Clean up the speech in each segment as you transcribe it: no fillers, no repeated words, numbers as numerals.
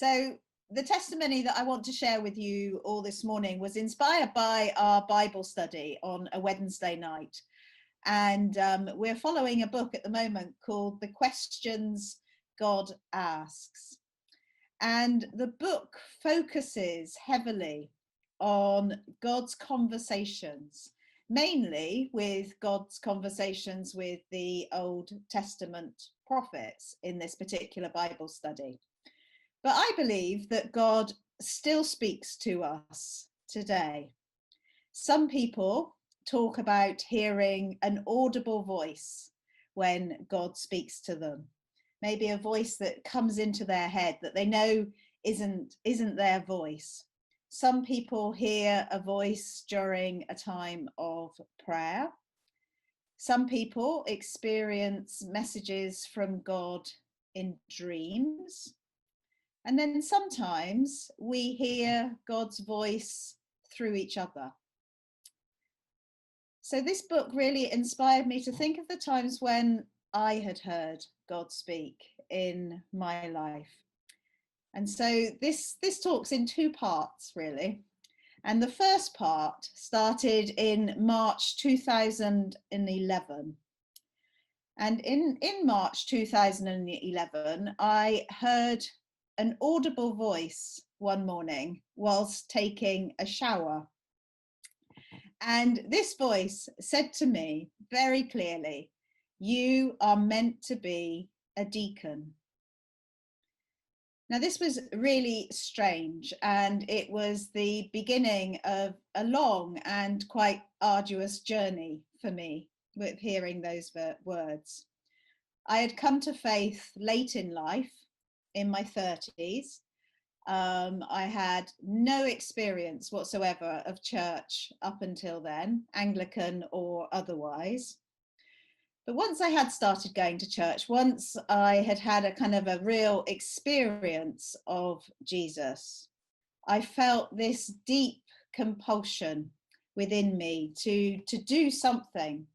So the testimony that I want to share with you all this morning was inspired by our Bible study on a Wednesday night. And we're following a book at the moment called The Questions God Asks. And the book focuses heavily on God's conversations, mainly with God's conversations with the Old Testament prophets in this particular Bible study. But I believe that God still speaks to us today. Some people talk about hearing an audible voice when God speaks to them. Maybe a voice that comes into their head that they know isn't their voice. Some people hear a voice during a time of prayer. Some people experience messages from God in dreams. And then sometimes we hear God's voice through each other. So this book really inspired me to think of the times when I had heard God speak in my life. And so this talk's in two parts, really. And the first part started in March 2011. And in March 2011, I heard an audible voice one morning whilst taking a shower. And this voice said to me very clearly, "You are meant to be a deacon." Now, this was really strange, and it was the beginning of a long and quite arduous journey for me with hearing those words. I had come to faith late in life, in my 30s. I had no experience whatsoever of church up until then, Anglican or otherwise. But once I had started going to church, once I had had a kind of a real experience of Jesus, I felt this deep compulsion within me to do something,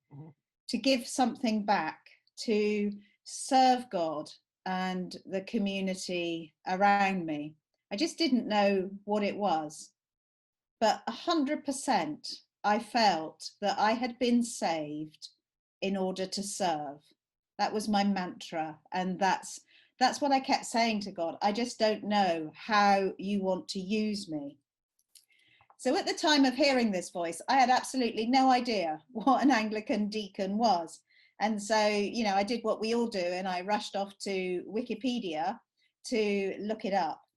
to give something back, to serve God and the community around me. I just didn't know what it was, but 100% I felt that I had been saved in order to serve. That was my mantra, and that's what I kept saying to God. I just don't know how you want to use me. So at the time of hearing this voice, I had absolutely no idea what an Anglican deacon was. And so, I did what we all do, and I rushed off to Wikipedia to look it up.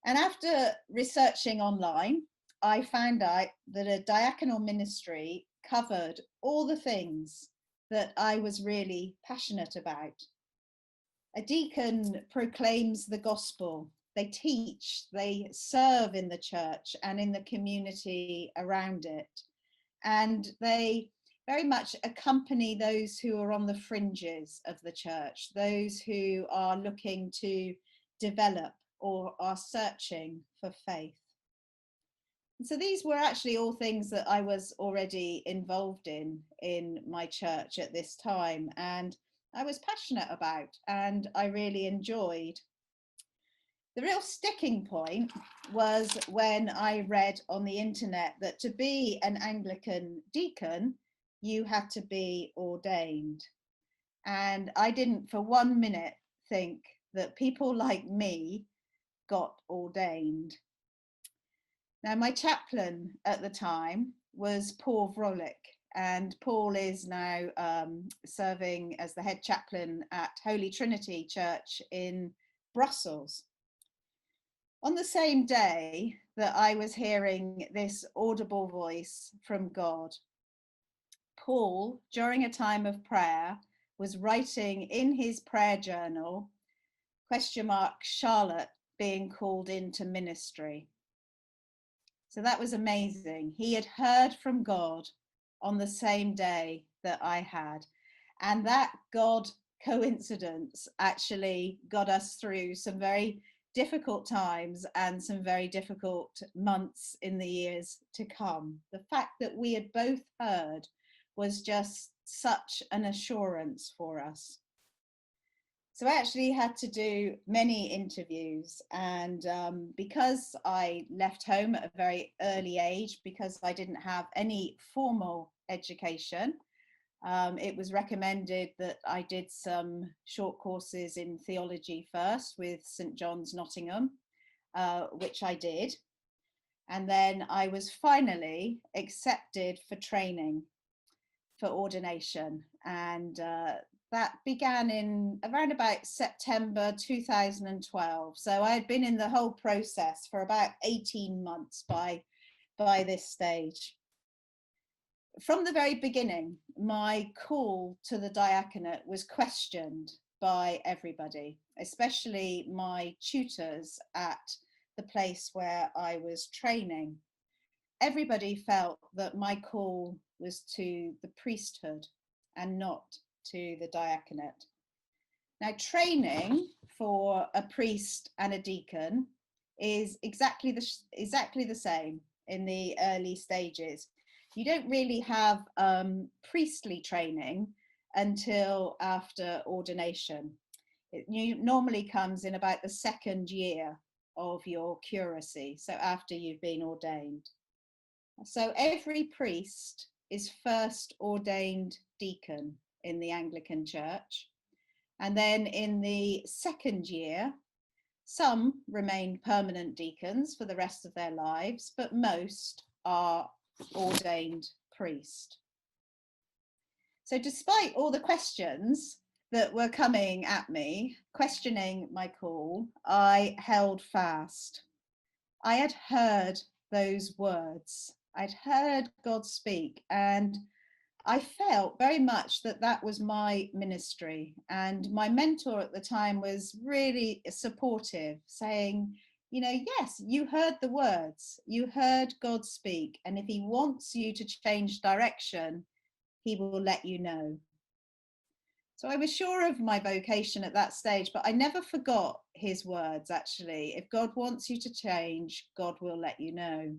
And after researching online, I found out that a diaconal ministry covered all the things that I was really passionate about. A deacon proclaims the gospel. They teach, they serve in the church and in the community around it. And they very much accompany those who are on the fringes of the church, those who are looking to develop or are searching for faith. And so these were actually all things that I was already involved in my church at this time, and I was passionate about, and I really enjoyed. The real sticking point was when I read on the internet that to be an Anglican deacon, you had to be ordained. And I didn't for 1 minute think that people like me got ordained. Now, my chaplain at the time was Paul Vrolik, and Paul is now serving as the head chaplain at Holy Trinity Church in Brussels. On the same day that I was hearing this audible voice from God, Paul, during a time of prayer, was writing in his prayer journal, Charlotte being called into ministry. So that was amazing. He had heard from God on the same day that I had. And that God coincidence actually got us through some very difficult times and some very difficult months in the years to come. The fact that we had both heard was just such an assurance for us. So I actually had to do many interviews, and because I left home at a very early age, because I didn't have any formal education, it was recommended that I did some short courses in theology first with St John's, Nottingham, which I did. And then I was finally accepted for training for ordination. And that began in around about September 2012. So I had been in the whole process for about 18 months by this stage. From the very beginning, my call to the diaconate was questioned by everybody, especially my tutors at the place where I was training. Everybody felt that my call was to the priesthood and not to the diaconate. Now, training for a priest and a deacon is exactly the same in the early stages. You don't really have priestly training until after ordination. It normally comes in about the second year of your curacy, so after you've been ordained. So every priest is first ordained deacon in the Anglican Church. And then in the second year, some remain permanent deacons for the rest of their lives, but most are ordained priest. So despite all the questions that were coming at me, questioning my call, I held fast. I had heard those words. I'd heard God speak, and I felt very much that that was my ministry. And my mentor at the time was really supportive, saying, you know, yes, you heard the words, you heard God speak. And if he wants you to change direction, he will let you know. So I was sure of my vocation at that stage, but I never forgot his words, actually. If God wants you to change, God will let you know.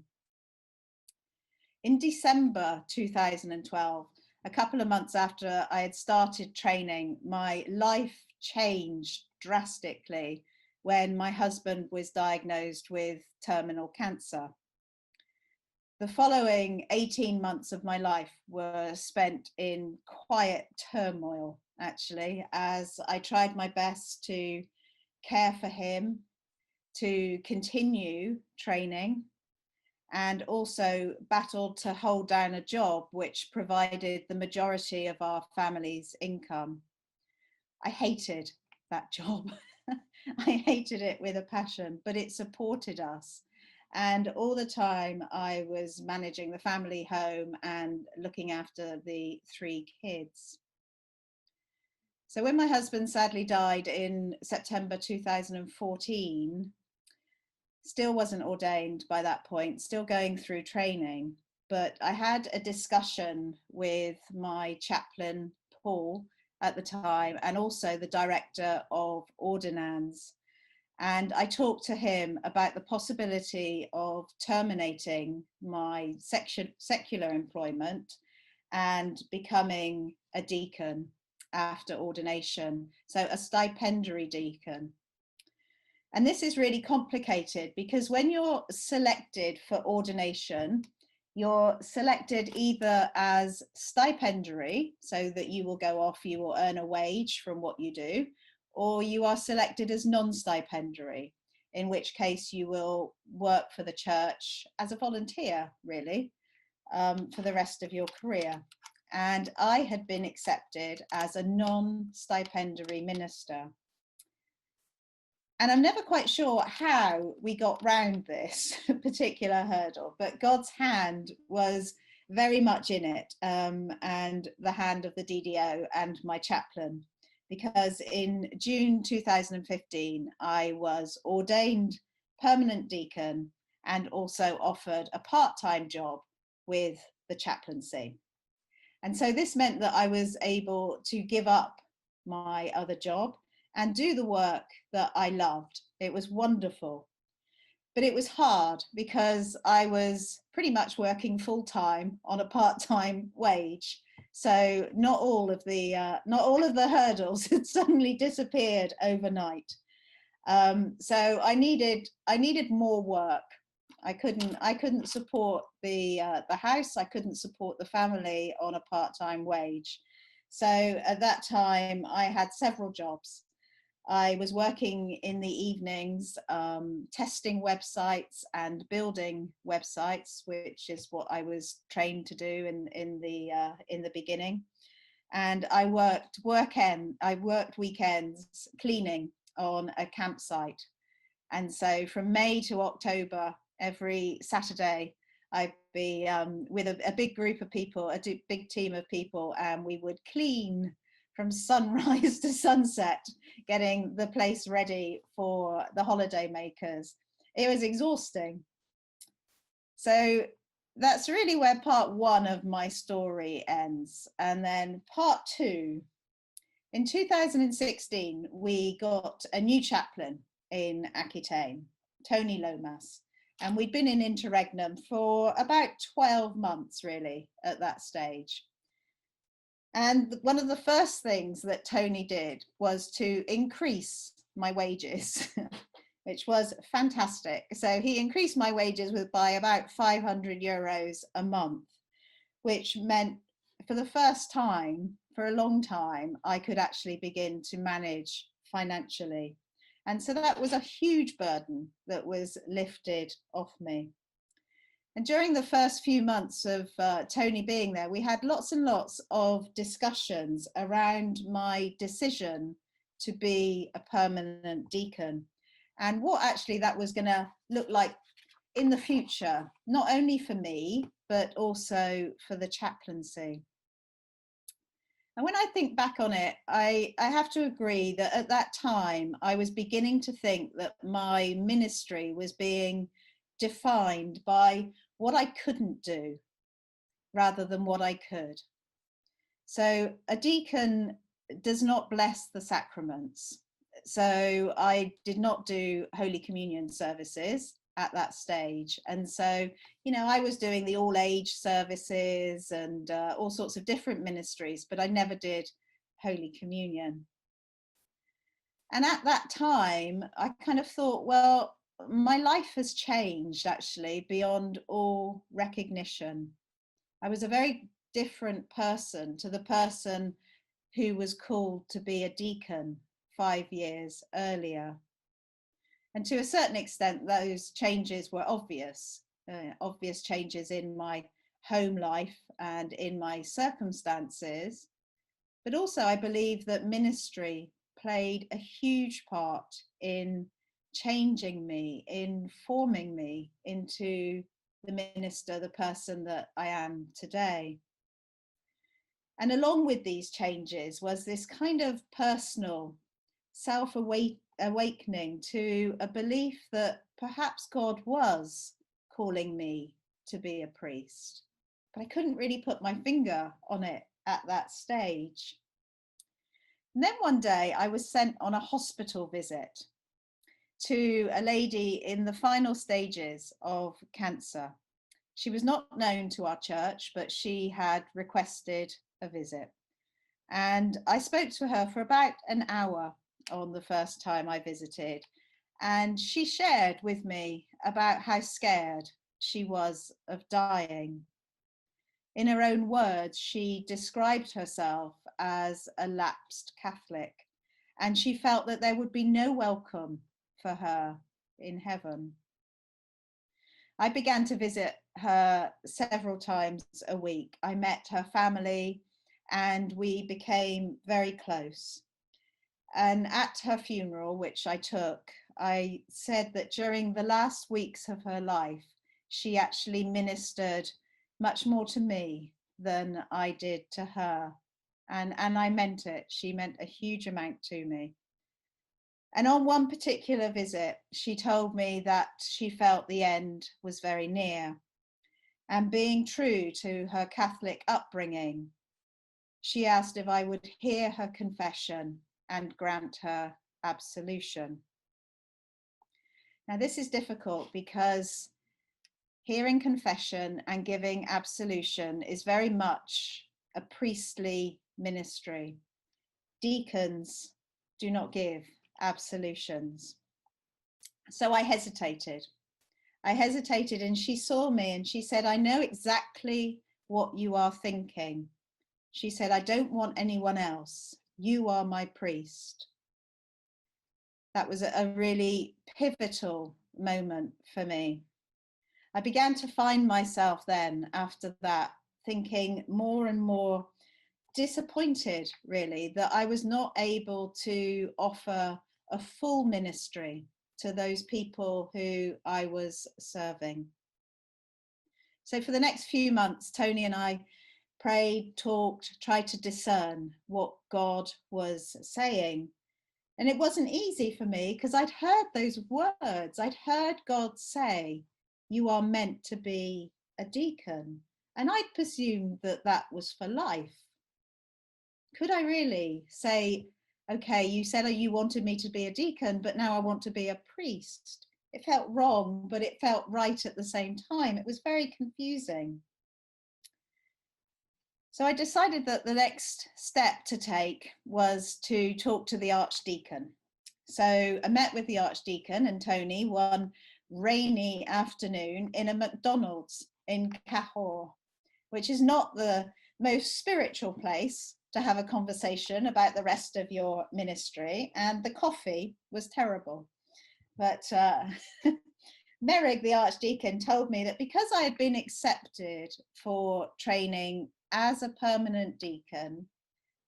In December 2012, a couple of months after I had started training, my life changed drastically when my husband was diagnosed with terminal cancer. The following 18 months of my life were spent in quiet turmoil, actually, as I tried my best to care for him, to continue training, and also battled to hold down a job which provided the majority of our family's income. I hated that job. I hated it with a passion, but it supported us. And all the time I was managing the family home and looking after the 3 kids. So when my husband sadly died in September 2014, still wasn't ordained by that point, still going through training, but I had a discussion with my chaplain, Paul, at the time, and also the director of ordinands. And I talked to him about the possibility of terminating my secular employment and becoming a deacon after ordination, so a stipendiary deacon. And this is really complicated because when you're selected for ordination, you're selected either as stipendiary, so that you will go off, you will earn a wage from what you do, or you are selected as non-stipendiary, in which case you will work for the church as a volunteer, really, for the rest of your career. And I had been accepted as a non-stipendiary minister. And I'm never quite sure how we got round this particular hurdle, but God's hand was very much in it, and the hand of the DDO and my chaplain, because in June 2015, I was ordained permanent deacon and also offered a part-time job with the chaplaincy. And so this meant that I was able to give up my other job and do the work that I loved. It was wonderful. But it was hard because I was pretty much working full-time on a part-time wage. So not all of the hurdles had suddenly disappeared overnight. So I needed more work. I couldn't support the house. I couldn't support the family on a part-time wage. So at that time, I had several jobs. I was working in the evenings, testing websites and building websites, which is what I was trained to do in the beginning. And I worked weekends cleaning on a campsite. And so from May to October, every Saturday, I'd be with a big group of people, big team of people, and we would clean from sunrise to sunset, getting the place ready for the holiday makers. It was exhausting. So that's really where part one of my story ends. And then part two, in 2016, we got a new chaplain in Aquitaine, Tony Lomas. And we'd been in interregnum for about 12 months, really, at that stage. And one of the first things that Tony did was to increase my wages, which was fantastic. So he increased my wages by about 500 euros a month, which meant for the first time, for a long time, I could actually begin to manage financially. And so that was a huge burden that was lifted off me. And during the first few months of Tony being there, we had lots and lots of discussions around my decision to be a permanent deacon and what actually that was going to look like in the future, not only for me, but also for the chaplaincy. And when I think back on it, I have to agree that at that time, I was beginning to think that my ministry was being defined by what I couldn't do rather than what I could. So a deacon does not bless the sacraments. So I did not do Holy Communion services at that stage. And so, I was doing the all age services and all sorts of different ministries, but I never did Holy Communion. And at that time, I kind of thought, well, my life has changed actually beyond all recognition. I was a very different person to the person who was called to be a deacon 5 years earlier. And to a certain extent, those changes were obvious changes in my home life and in my circumstances. But also, I believe that ministry played a huge part in changing me, in forming me into the minister, the person that I am today. And along with these changes was this kind of personal self-awakening to a belief that perhaps God was calling me to be a priest. But I couldn't really put my finger on it at that stage. And then one day I was sent on a hospital visit to a lady in the final stages of cancer. She was not known to our church, but she had requested a visit. And I spoke to her for about an hour on the first time I visited. And she shared with me about how scared she was of dying. In her own words, she described herself as a lapsed Catholic, and she felt that there would be no welcome for her in heaven. I began to visit her several times a week. I met her family and we became very close. And at her funeral, which I took, I said that during the last weeks of her life, she actually ministered much more to me than I did to her. And I meant it. She meant a huge amount to me. And on one particular visit, she told me that she felt the end was very near. And being true to her Catholic upbringing, she asked if I would hear her confession and grant her absolution. Now, this is difficult because hearing confession and giving absolution is very much a priestly ministry. Deacons do not give absolutions. So I hesitated. And she saw me and she said, I know exactly what you are thinking. She said, I don't want anyone else. You are my priest. That was a really pivotal moment for me. I began to find myself then after that thinking more and more disappointed, really, that I was not able to offer a full ministry to those people who I was serving. So for the next few months, Tony and I prayed, talked, tried to discern what God was saying. And it wasn't easy for me because I'd heard those words. I'd heard God say, you are meant to be a deacon. And I'd presumed that that was for life. Could I really say, okay, you said you wanted me to be a deacon, but now I want to be a priest? It felt wrong, but it felt right at the same time. It was very confusing. So I decided that the next step to take was to talk to the Archdeacon. So I met with the Archdeacon and Tony one rainy afternoon in a McDonald's in Cahors, which is not the most spiritual place to have a conversation about the rest of your ministry. And the coffee was terrible. But Merrig, the Archdeacon, told me that because I had been accepted for training as a permanent deacon,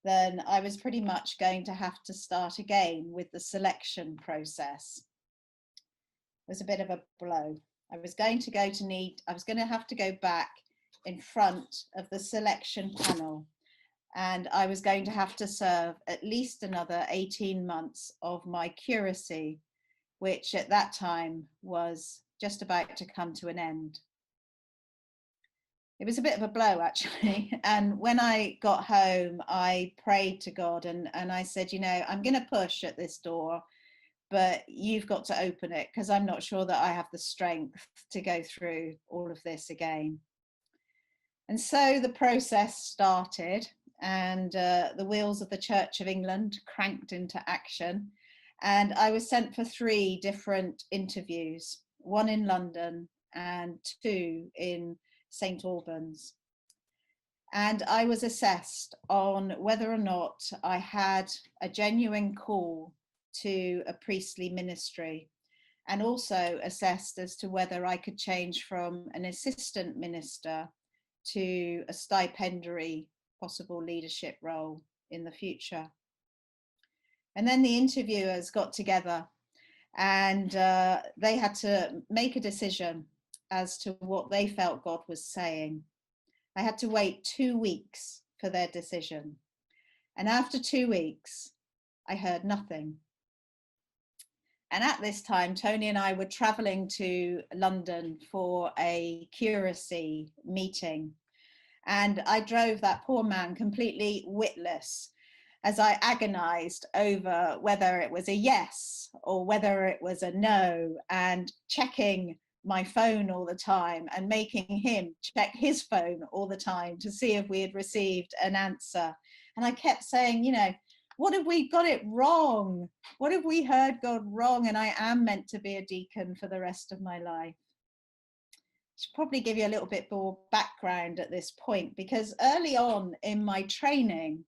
then I was pretty much going to have to start again with the selection process. It was a bit of a blow. I was going to have to go back in front of the selection panel, and I was going to have to serve at least another 18 months of my curacy, which at that time was just about to come to an end. It was a bit of a blow, actually. And when I got home, I prayed to God and I said, you know, I'm going to push at this door, but you've got to open it because I'm not sure that I have the strength to go through all of this again. And so the process started, and the wheels of the Church of England cranked into action. And I was sent for 3 different interviews, 1 in London and 2 in St. Albans. And I was assessed on whether or not I had a genuine call to a priestly ministry, and also assessed as to whether I could change from an assistant minister to a stipendiary possible leadership role in the future. And then the interviewers got together and they had to make a decision as to what they felt God was saying. I had to wait 2 weeks for their decision. And after 2 weeks, I heard nothing. And at this time, Tony and I were traveling to London for a curacy meeting. And I drove that poor man completely witless as I agonized over whether it was a yes or whether it was a no, and checking my phone all the time and making him check his phone all the time to see if we had received an answer. And I kept saying, you know, what if we got it wrong? What if we heard God wrong and I am meant to be a deacon for the rest of my life? I should probably give you a little bit more background at this point, because early on in my training,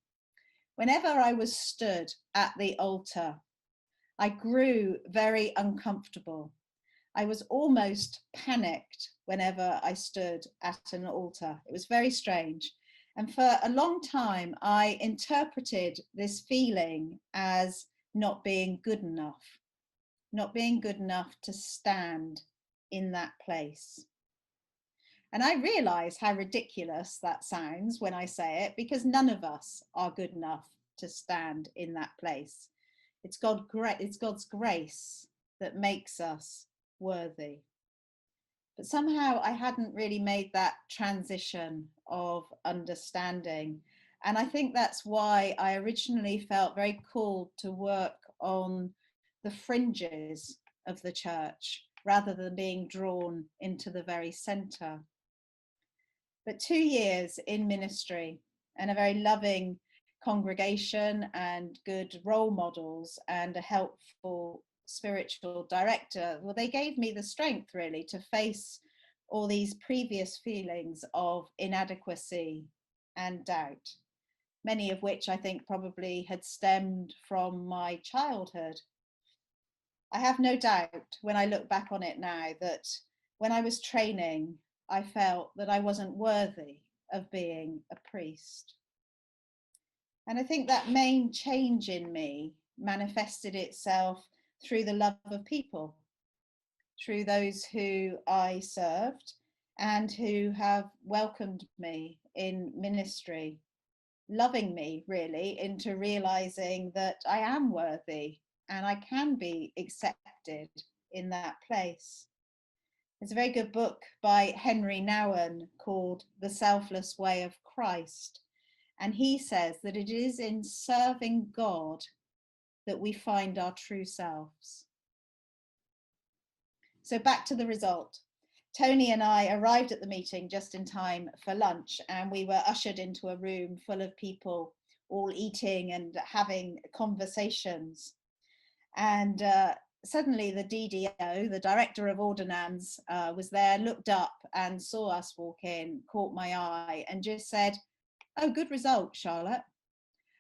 whenever I was stood at the altar, I grew very uncomfortable. I was almost panicked whenever I stood at an altar. It was very strange. And for a long time, I interpreted this feeling as not being good enough to stand in that place. And I realize how ridiculous that sounds when I say it, because none of us are good enough to stand in that place. It's God's grace that makes us worthy. But somehow I hadn't really made that transition of understanding. And I think that's why I originally felt very called to work on the fringes of the church rather than being drawn into the very center. But 2 years in ministry, and a very loving congregation and good role models and a helpful spiritual director, well, they gave me the strength really to face all these previous feelings of inadequacy and doubt, many of which I think probably had stemmed from my childhood. I have no doubt when I look back on it now that when I was training, I felt that I wasn't worthy of being a priest. And I think that main change in me manifested itself through the love of people, through those who I served and who have welcomed me in ministry, loving me really into realizing that I am worthy and I can be accepted in that place. There's a very good book by Henry Nouwen called The Selfless Way of Christ. And he says that it is in serving God that we find our true selves. So back to the result. Tony and I arrived at the meeting just in time for lunch, and we were ushered into a room full of people all eating and having conversations. And suddenly the DDO, the director of ordinance, was there, looked up and saw us walk in, caught my eye and just said, "Oh, good result, Charlotte."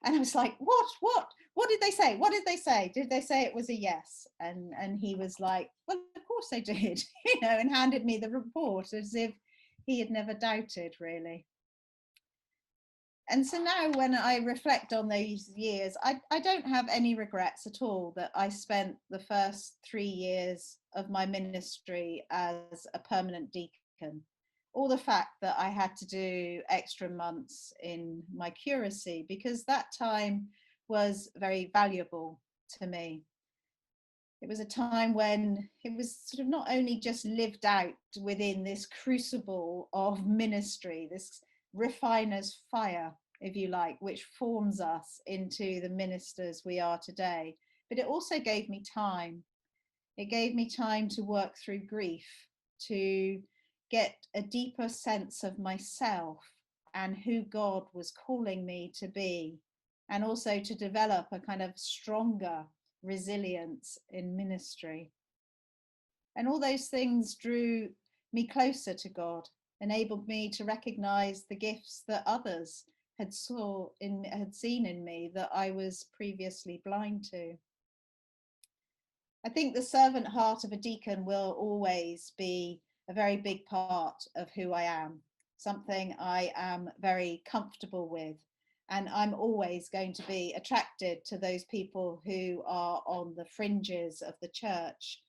And I was like, what did they say? What did they say? Did they say it was a yes? And he was like, well, of course they did, and handed me the report as if he had never doubted, really. And so now when I reflect on those years, I don't have any regrets at all that I spent the first 3 years of my ministry as a permanent deacon, or the fact that I had to do extra months in my curacy, because that time was very valuable to me. It was a time when it was sort of not only just lived out within this crucible of ministry, this refiner's fire, if you like, which forms us into the ministers we are today, but it also gave me time. It gave me time to work through grief, to get a deeper sense of myself and who God was calling me to be, and also to develop a kind of stronger resilience in ministry. And all those things drew me closer to God, enabled me to recognize the gifts that others had seen in me that I was previously blind to. I think the servant heart of a deacon will always be a very big part of who I am, something I am very comfortable with. And I'm always going to be attracted to those people who are on the fringes of the church,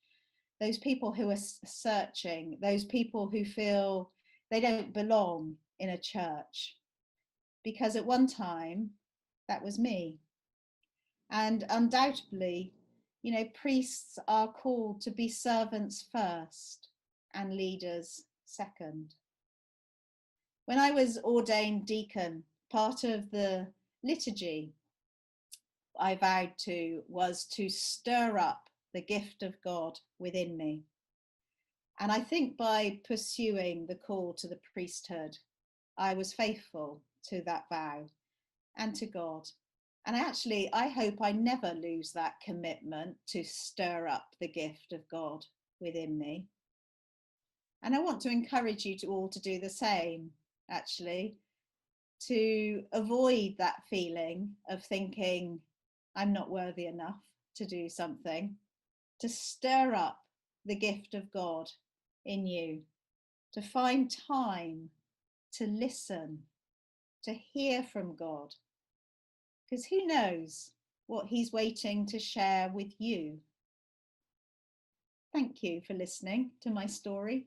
those people who are searching, those people who feel they don't belong in a church. Because at one time, that was me. And undoubtedly, priests are called to be servants first and leaders second. When I was ordained deacon, part of the liturgy I vowed to was to stir up the gift of God within me. And I think by pursuing the call to the priesthood, I was faithful to that vow and to God. And actually, I hope I never lose that commitment to stir up the gift of God within me. And I want to encourage you to all to do the same, actually, to avoid that feeling of thinking, I'm not worthy enough to do something, to stir up the gift of God in you, to find time to listen, to hear from God. Because who knows what he's waiting to share with you. Thank you for listening to my story.